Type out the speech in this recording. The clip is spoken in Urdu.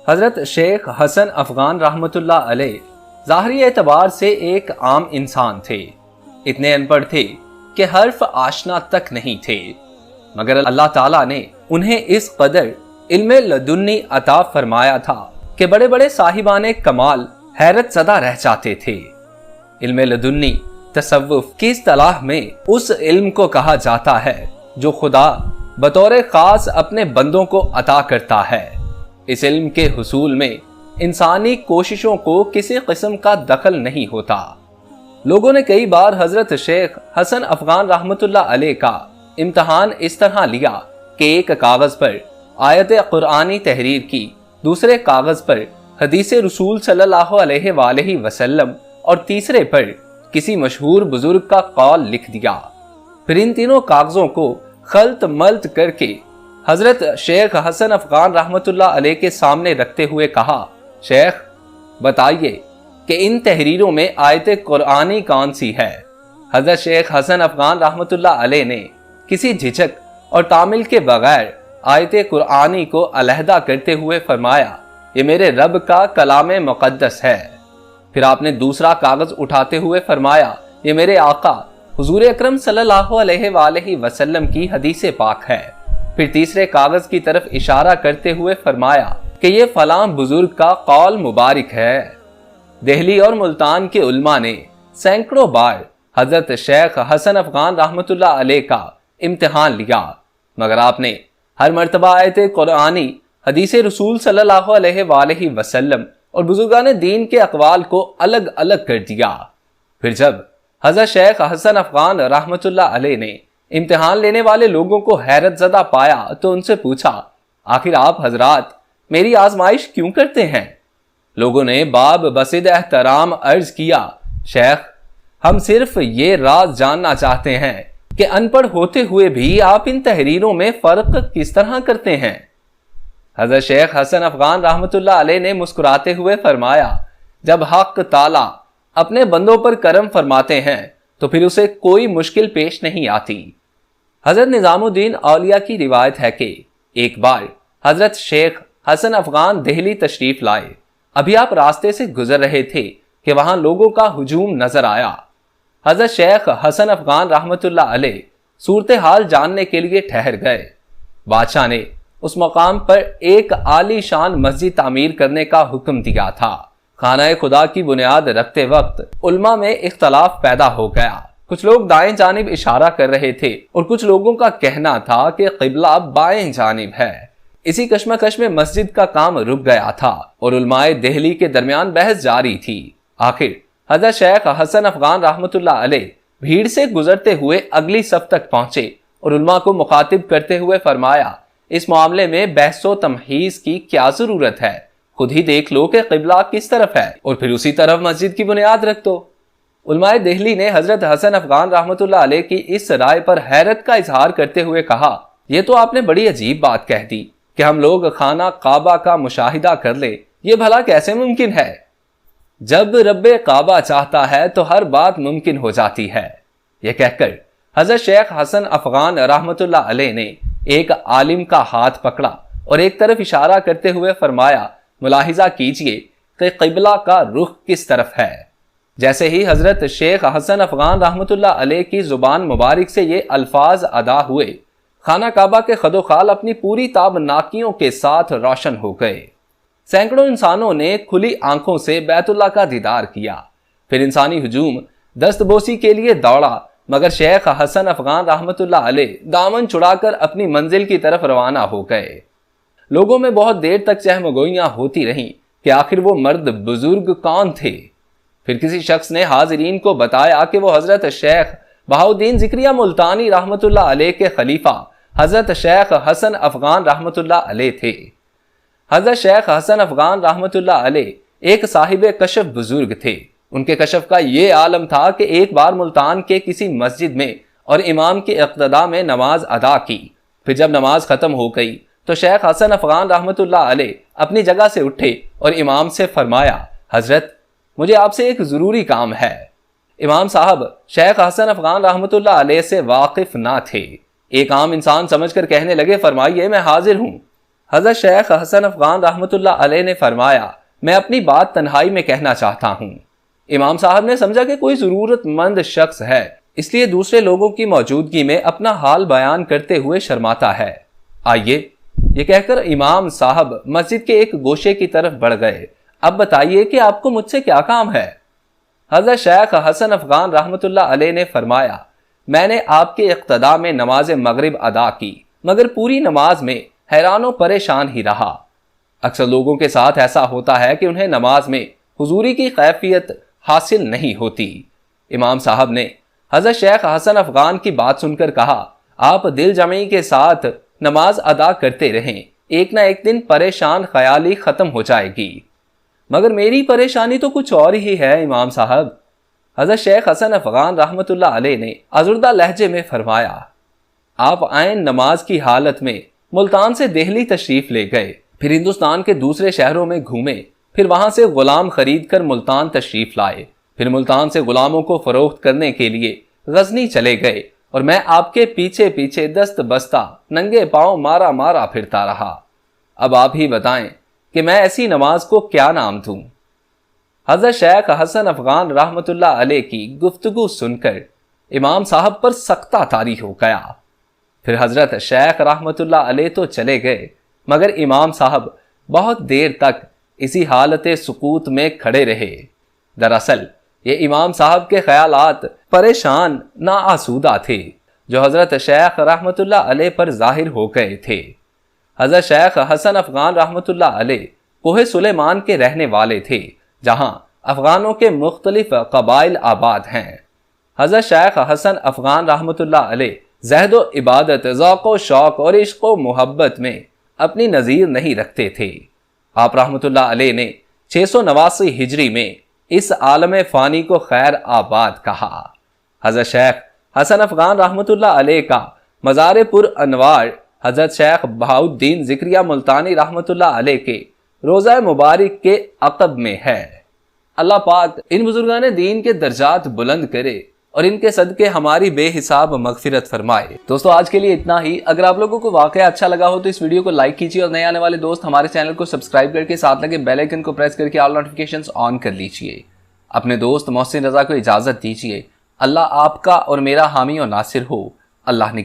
حضرت شیخ حسن افغان رحمۃ اللہ علیہ ظاہری اعتبار سے ایک عام انسان تھے، اتنے ان پڑھ تھے کہ حرف آشنا تک نہیں تھے، مگر اللہ تعالیٰ نے انہیں اس قدر علم لدنی عطا فرمایا تھا کہ بڑے بڑے صاحبان کمال حیرت زدہ رہ جاتے تھے۔ علم لدنی تصوف کی اصطلاح میں اس علم کو کہا جاتا ہے جو خدا بطور خاص اپنے بندوں کو عطا کرتا ہے۔ اس علم کے حصول میں انسانی کوششوں کو کسی قسم کا دخل نہیں ہوتا۔ لوگوں نے کئی بار حضرت شیخ حسن افغان رحمۃ اللہ علیہ کا امتحان اس طرح لیا کہ ایک کاغذ پر آیت قرآنی تحریر کی، دوسرے کاغذ پر حدیث رسول صلی اللہ علیہ وآلہ وسلم اور تیسرے پر کسی مشہور بزرگ کا قول لکھ دیا۔ پھر ان تینوں کاغذوں کو خلط ملط کر کے حضرت شیخ حسن افغان رحمۃ اللہ علیہ کے سامنے رکھتے ہوئے کہا، شیخ بتائیے کہ ان تحریروں میں آیت قرآنی کون سی ہے؟ حضرت شیخ حسن افغان رحمۃ اللہ علیہ نے کسی جھجک اور تعمیل کے بغیر آیت قرآنی کو علیحدہ کرتے ہوئے فرمایا، یہ میرے رب کا کلام مقدس ہے۔ پھر آپ نے دوسرا کاغذ اٹھاتے ہوئے فرمایا، یہ میرے آقا حضور اکرم صلی اللہ علیہ وآلہ وسلم کی حدیث پاک ہے۔ پھر تیسرے کاغذ کی طرف اشارہ کرتے ہوئے فرمایا کہ یہ فلاں بزرگ کا قول مبارک ہے۔ دہلی اور ملتان کے علماء نے سینکڑوں بار حضرت شیخ حسن افغان رحمۃ اللہ علیہ کا امتحان لیا، مگر آپ نے ہر مرتبہ آیت قرآنی، حدیث رسول صلی اللہ علیہ وآلہ وسلم اور بزرگان دین کے اقوال کو الگ الگ کر دیا۔ پھر جب حضرت شیخ حسن افغان رحمۃ اللہ علیہ نے امتحان لینے والے لوگوں کو حیرت زدہ پایا تو ان سے پوچھا، آخر آپ حضرات میری آزمائش کیوں کرتے ہیں؟ لوگوں نے باب بسد احترام عرض کیا، شیخ ہم صرف یہ راز جاننا چاہتے ہیں کہ ان پڑھ ہوتے ہوئے بھی آپ ان تحریروں میں فرق کس طرح کرتے ہیں؟ حضرت شیخ حسن افغان رحمۃ اللہ علیہ نے مسکراتے ہوئے فرمایا، جب حق تعالی اپنے بندوں پر کرم فرماتے ہیں تو پھر اسے کوئی مشکل پیش نہیں آتی۔ حضرت نظام الدین اولیاء کی روایت ہے کہ ایک بار حضرت شیخ حسن افغان دہلی تشریف لائے۔ ابھی آپ راستے سے گزر رہے تھے کہ وہاں لوگوں کا ہجوم نظر آیا۔ حضرت شیخ حسن افغان رحمۃ اللہ علیہ صورتحال جاننے کے لیے ٹھہر گئے۔ بادشاہ نے اس مقام پر ایک عالی شان مسجد تعمیر کرنے کا حکم دیا تھا۔ خانہ خدا کی بنیاد رکھتے وقت علماء میں اختلاف پیدا ہو گیا۔ کچھ لوگ دائیں جانب اشارہ کر رہے تھے اور کچھ لوگوں کا کہنا تھا کہ قبلہ بائیں جانب ہے۔ اسی کشمکش میں مسجد کا کام رک گیا تھا اور علماء دہلی کے درمیان بحث جاری تھی۔ آخر حضرت شیخ حسن افغان رحمۃ اللہ علیہ بھیڑ سے گزرتے ہوئے اگلی صف تک پہنچے اور علماء کو مخاطب کرتے ہوئے فرمایا، اس معاملے میں بحث و تمحیص کی کیا ضرورت ہے؟ خود ہی دیکھ لو کہ قبلہ کس طرف ہے اور پھر اسی طرف مسجد کی بنیاد رکھ دو۔ علماء دہلی نے حضرت حسن افغان رحمۃ اللہ علیہ کی اس رائے پر حیرت کا اظہار کرتے ہوئے کہا، یہ تو آپ نے بڑی عجیب بات کہہ دی کہ ہم لوگ خانہ کعبہ کا مشاہدہ کر لیں، یہ بھلا کیسے ممکن ہے؟ جب رب کعبہ چاہتا ہے تو ہر بات ممکن ہو جاتی ہے۔ یہ کہہ کر حضرت شیخ حسن افغان رحمۃ اللہ علیہ نے ایک عالم کا ہاتھ پکڑا اور ایک طرف اشارہ کرتے ہوئے فرمایا، ملاحظہ کیجئے کہ قبلہ کا رخ کس طرف ہے۔ جیسے ہی حضرت شیخ حسن افغان رحمۃ اللہ علیہ کی زبان مبارک سے یہ الفاظ ادا ہوئے، خانہ کعبہ کے خد و خال اپنی پوری تابناکیوں کے ساتھ روشن ہو گئے۔ سینکڑوں انسانوں نے کھلی آنکھوں سے بیت اللہ کا دیدار کیا۔ پھر انسانی ہجوم دست بوسی کے لیے دوڑا، مگر شیخ حسن افغان رحمۃ اللہ علیہ دامن چھڑا کر اپنی منزل کی طرف روانہ ہو گئے۔ لوگوں میں بہت دیر تک چہمگوئیاں ہوتی رہیں کہ آخر وہ مرد بزرگ کون تھے۔ پھر کسی شخص نے حاضرین کو بتایا کہ وہ حضرت شیخ بہاؤالدین ذکریہ ملتانی رحمۃ اللہ علیہ کے خلیفہ حضرت شیخ حسن افغان رحمۃ اللہ علیہ تھے۔ حضرت شیخ حسن افغان رحمۃ اللہ علیہ ایک صاحب کشف بزرگ تھے۔ ان کے کشف کا یہ عالم تھا کہ ایک بار ملتان کے کسی مسجد میں اور امام کی اقتداء میں نماز ادا کی۔ پھر جب نماز ختم ہو گئی تو شیخ حسن افغان رحمۃ اللہ علیہ اپنی جگہ سے اٹھے اور امام سے فرمایا، حضرت مجھے آپ سے ایک ضروری کام ہے۔ امام صاحب شیخ حسن افغان رحمۃ اللہ علیہ سے واقف نہ تھے۔ ایک عام انسان سمجھ کر کہنے لگے، فرمائیے میں حاضر ہوں۔ حضرت شیخ حسن افغان رحمۃ اللہ علیہ نے فرمایا، میں اپنی بات تنہائی میں کہنا چاہتا ہوں۔ امام صاحب نے سمجھا کہ کوئی ضرورت مند شخص ہے، اس لیے دوسرے لوگوں کی موجودگی میں اپنا حال بیان کرتے ہوئے شرماتا ہے۔ آئیے، یہ کہہ کر امام صاحب مسجد کے ایک گوشے کی طرف بڑھ گئے۔ اب بتائیے کہ آپ کو مجھ سے کیا کام ہے؟ حضرت شیخ حسن افغان رحمۃ اللہ علیہ نے فرمایا، میں نے آپ کے اقتداء میں نماز مغرب ادا کی، مگر پوری نماز میں حیران و پریشان ہی رہا۔ اکثر لوگوں کے ساتھ ایسا ہوتا ہے کہ انہیں نماز میں حضوری کی کیفیت حاصل نہیں ہوتی۔ امام صاحب نے حضرت شیخ حسن افغان کی بات سن کر کہا، آپ دل جمعی کے ساتھ نماز ادا کرتے رہیں، ایک نہ ایک دن پریشان خیالی ختم ہو جائے گی۔ مگر میری پریشانی تو کچھ اور ہی ہے امام صاحب۔ حضرت شیخ حسن افغان رحمۃ اللہ علیہ نے آزردہ لہجے میں فرمایا، آپ عین نماز کی حالت میں ملتان سے دہلی تشریف لے گئے، پھر ہندوستان کے دوسرے شہروں میں گھومے، پھر وہاں سے غلام خرید کر ملتان تشریف لائے، پھر ملتان سے غلاموں کو فروخت کرنے کے لیے غزنی چلے گئے، اور میں آپ کے پیچھے پیچھے دست بستہ ننگے پاؤں مارا مارا پھرتا رہا۔ اب آپ ہی بتائیں کہ میں ایسی نماز کو کیا نام دوں؟ حضرت شیخ حسن افغان رحمۃ اللہ علیہ کی گفتگو سن کر امام صاحب پر سختہ طاری ہو گیا۔ پھر حضرت شیخ رحمۃ اللہ علیہ تو چلے گئے، مگر امام صاحب بہت دیر تک اسی حالت سکوت میں کھڑے رہے۔ دراصل یہ امام صاحب کے خیالات پریشان ناآسودہ تھے جو حضرت شیخ رحمۃ اللہ علیہ پر ظاہر ہو گئے تھے۔ حضرت شیخ حسن افغان رحمۃ اللہ علیہ کوہ سلیمان کے رہنے والے تھے، جہاں افغانوں کے مختلف قبائل آباد ہیں۔ حضرت شیخ حسن افغان رحمۃ اللہ علیہ زہد و عبادت، ذوق و شوق اور عشق و محبت میں اپنی نظیر نہیں رکھتے تھے۔ آپ رحمۃ اللہ علیہ نے 689 ہجری میں اس عالم فانی کو خیر آباد کہا۔ حضرت شیخ حسن افغان رحمۃ اللہ علیہ کا مزار پر انوار حضرت شیخ بہاؤالدین ذکریہ ملتانی رحمۃ اللہ علیہ کے روضہ مبارک کے عقب میں ہے۔ اللہ پاک ان بزرگان دین کے درجات بلند کرے اور ان کے صدقے ہماری بے حساب مغفرت فرمائے۔ دوستو آج کے لیے اتنا ہی۔ اگر آپ لوگوں کو واقعہ اچھا لگا ہو تو اس ویڈیو کو لائک کیجیے، اور نئے آنے والے دوست ہمارے چینل کو سبسکرائب کر کے ساتھ لگے بیل آئیکن کو پریس کر کے آل نوٹیفیکیشنز آن کر لیجیے۔ اپنے دوست محسن رضا کو اجازت دیجیے۔ اللہ آپ کا اور میرا حامی و ناصر ہو۔ اللہ نے